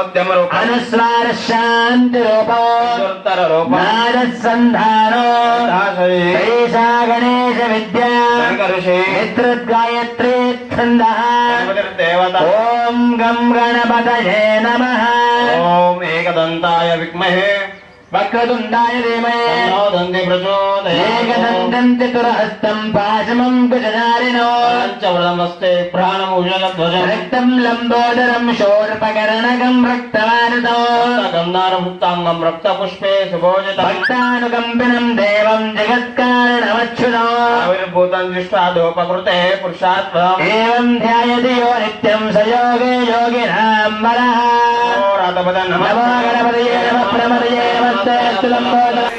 मध्यम रूप अनुस्वार शांति रूप उत्तर रूप नाद संधानो ऐसा गणेश विद्या मित्र गायत्री छंदः देवता ओम गम गणपतये नमः ओम एकदंताय विद्महे वक्रतुंडाय धीमहि तन्नो दन्ति प्रचोदयात् एकदन्तं चतुर्हस्तं पाशमं कुशधारिणो पंचवदनमस्ते प्राणमुजध्वजं रक्तं लम्बोदरं शूर्पकर्णकं रक्तवानुतो गन्धारमुक्ताङ्गं रक्तपुष्पे सुभोजितं भक्तानुकम्पिनं देवं जगत्कारणमच्युतो आविर्भूतं दृष्ट्वा धूपकृते पुरुषात्पदम् एवं ध्यायति यो नित्यं स योगे योगिनां वरः नमो गणपतये नमः प्रमदये नमस्ते अस्तु लम्बोदरम्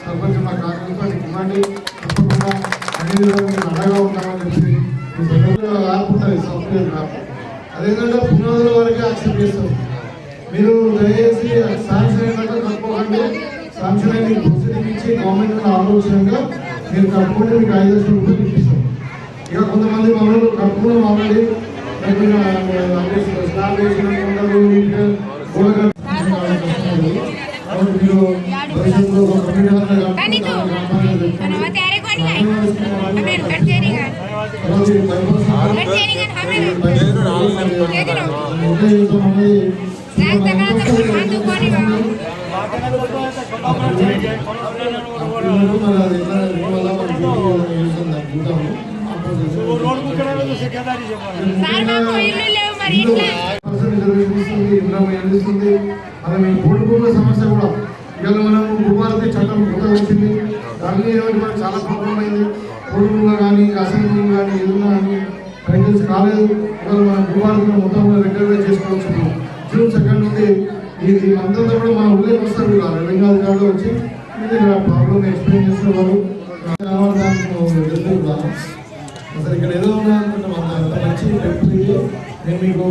సర్పంచ్ మా కాకుండా ఇవ్వండి తప్పకుండా అన్ని విధాలుగా అండగా ఉంటామని చెప్పి ఆడుకుంటారు సాఫ్ట్వేర్ నాకు అదేవిధంగా పునాదుల వరకే యాక్సెప్ట్ చేస్తాం. మీరు దయచేసి శాంక్షన్ అయినాక కట్టుకోకండి. శాంక్షన్ అయిన ప్రొసీడింగ్ ఇచ్చి గవర్నమెంట్ ఆలోచనగా మీరు కట్టుకుంటే మీకు 5 లక్షల రూపాయలు ఇప్పిస్తాం. ఇక కొంతమంది మమ్మల్ని కట్టుకున్నాం ఆల్రెడీ స్లాబ్ వేసినట్టు మీరు భవిష్యత్తులో ఒక కమిటీ భూమి సమస్య కూడా ఇవాళ మనం భూభారతి చట్టం కొత్తగా వచ్చింది. దాన్ని మనకు చాలా ప్రాబ్లం అయింది. భూములుగా కానీ అసలు భూములు కానీ ఏదన్నా కానీ టైటిల్స్ కాలేదు. ఇవాళ మనం భూభారతిలో మొత్తం కూడా రెగ్యులర్ చేసుకోవచ్చు. జూన్ 2 నుండి ఇది అంతా కూడా మన ఊళ్ళోకి వస్తారు. రెవెన్యూ అధికారులు వచ్చి ఇది ప్రాబ్లమ్ ఎక్స్ప్లెయిన్ చేస్తున్నారు. అసలు ఇక్కడ ఏదో ఉన్నాయనుకుంటాం. అంత మంచి ఫ్యాక్టరీ నేను మీకు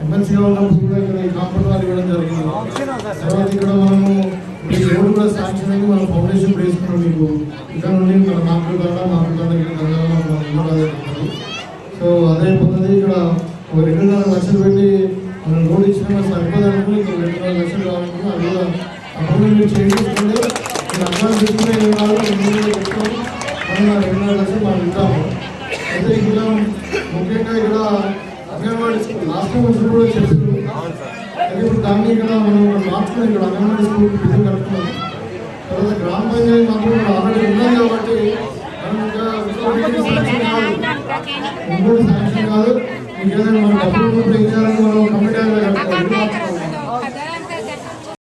ఎమ్మెల్సీగా ఉన్నప్పుడు కూడా ఇక్కడ ఈ కాంపౌండ్ వారు ఇవ్వడం జరిగింది. తర్వాత ఇక్కడ మనము ఈ రోడ్డు కూడా శాంక్షన్ అయ్యి మనం ఫౌండేషన్ వేసుకున్నాం. మీకు ఇక్కడ నుండి మన మాకుదండ సో అదే పద్ధతి ఇక్కడ ఒక 2.5 లక్షలు పెట్టి మనం రోడ్ ఇచ్చినా సరిపోదనుకుని ఇక్కడ 2.5 లక్షలు కావాలనుకున్నా అది కూడా అప్పుడు మీరు చేయించుకుంటే మీరు అడ్వాన్స్ తీసుకునే కాదు పెట్టుకొని మనం 2.5 లక్షలు మనం ఇద్దాము. అయితే ఇక్కడ ముఖ్యంగా ఇక్కడ అంగన్వాడీ స్కూల్ లాస్ట్ టైం వచ్చిన కూడా చేస్తుంది. అయితే ఇప్పుడు దాన్ని ఇక్కడ మనం మార్చుకుని ఇక్కడ అంగన్వాడీ స్కూల్ బిల్డింగ్ కట్టుకున్నాం. తర్వాత గ్రామ పంచాయతీ మాత్రం ఆల్రెడీ ఉన్నది కాబట్టి మనం ఇంకా ఇంకోటి శాంక్షన్ కాదు. ఇంకేదైనా మనం డబ్బులు ఏం చేయాలని మనం కమిటీ కట్టుకోవాలి.